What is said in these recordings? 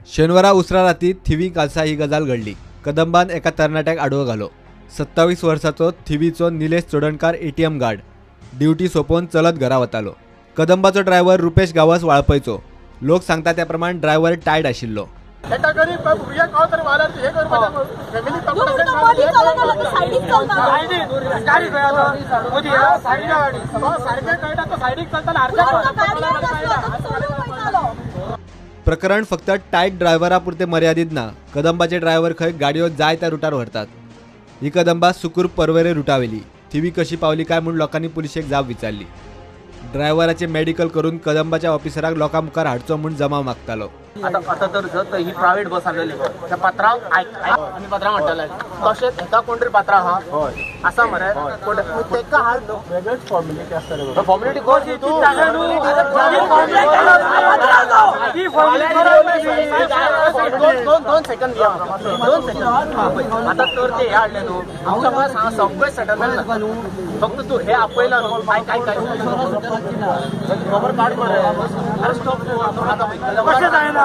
शेनवारा उसरा राती थिवी कालसा ही गजाल घडली। कदंबान एका तरणाट्याक आडवो घालो। 27 वर्साचो थिवीचो Nilesh Chodankar ATM guard duty सोंपोवन चलत घरा वतालो। कदंबाचो ड्रायव्हर रुपेश गावस वाळपयचो। लोक सांगता त्या प्रमाण ड्रायव्हर टायर्ड आशिल्लो। प्रकरण फक्त टायट ड्रायव्हरापुरते मर्यादित ना। कदंबाचे ड्रायव्हर खंय गाडयो जाय त्या रुटार व्हरतात। ही कदंबा सुकूर परवेरे रुटावेली। थिवी कशी पावली काय म्हणून लोकांनी पुलिशेक जाब विचारली। ड्रायव्हराचे मेडिकल करून कदंबाच्या ऑफिसराक लोकां मुखार हाडचो म्हणून जमाव मागतालो। आता तर जर ही प्रायव्हेट बस आलेली त्या पात्रांक आमी पात्रांक हाडटले तशेंच एका कोण तरी पात्रां आहा आसा मरे तेका हाड वेगळीच फॉर्मेलिटी आसतली फॉर्मेलिटी कोण ती तू दोन सेकंद आता तर ते हे हाडले न्हू आमच्या बस हांगा सगळें सेटलमेंट फक्त तू हे आपयला न्हू काय काय काय खबर काढ मरे अरे स्टॉप कशें जायना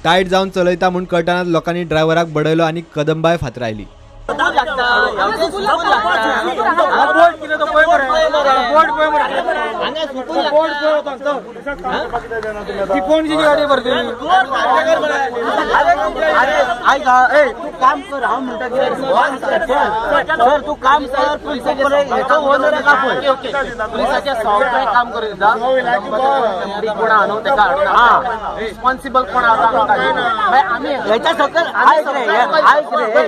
टायट जाऊन चलयता म्हणून कळटानाच लोकांनी ड्रायव्हराक बडयलो आणि कदंबाय फातरायली। तू काम कर पुलिसाच्या सगळें काम करीत जा कोण आणू तेका रिस्पॉन्सिबल कोण आमी हेच्या सकल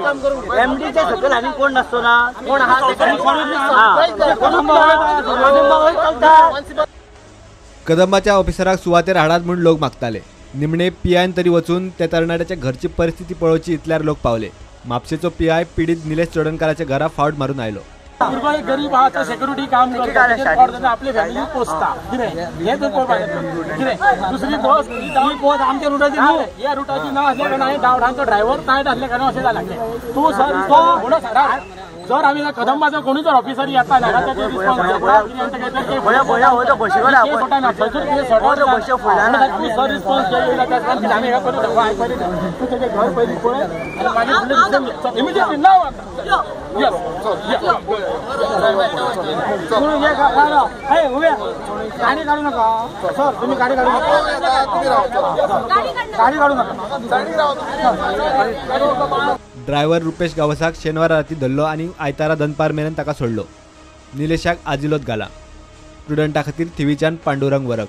काम करू एमडीच्या सकल आनी कोण नसतो ना कोण कदंबाच्या ऑफिसराक सुवातेर हाडात म्हणून लोक मागताले। निमणे पीआयन तरी वचून त्या तरणाट्याच्या घरची परिस्थिती पळोवची इतल्यार लोक पावले। म्हापशेचो पीआय पीडित निलेश चोडणकाराच्या घरा फावट मारून आयलो। गरीब आहात सिक्युरिटी काम करता आपली फॅमिली पोचता हे दुसरी बस ही बस आमच्या रुटाची न्हू या रुटाची ना असल्या कारणान डावडांचो ड्रायव्हर टायट असल्या कारणान अशें जालां तू सर तो म्हणून सरा जर आम्ही कदंबाचो कोणी जर ऑफिसर येता ना त्याचे रिस्पॉन्स आम्ही हे करू तू त्याचे घर पहिली पळय आणि इमिडिएटली नाव गाडी काढू नका सर तुम्ही गाडी काढू नका गाडी काढू नका। ड्रायव्हर रुपेश गावसाक शेनवारा राती धरलो आणि आयतारा दनपार मेरेन ताका सोडलो। निलेशाक आजिलोत घाला। प्रुडंटा खातीर थिवीच्यान पांडुरंग वरक।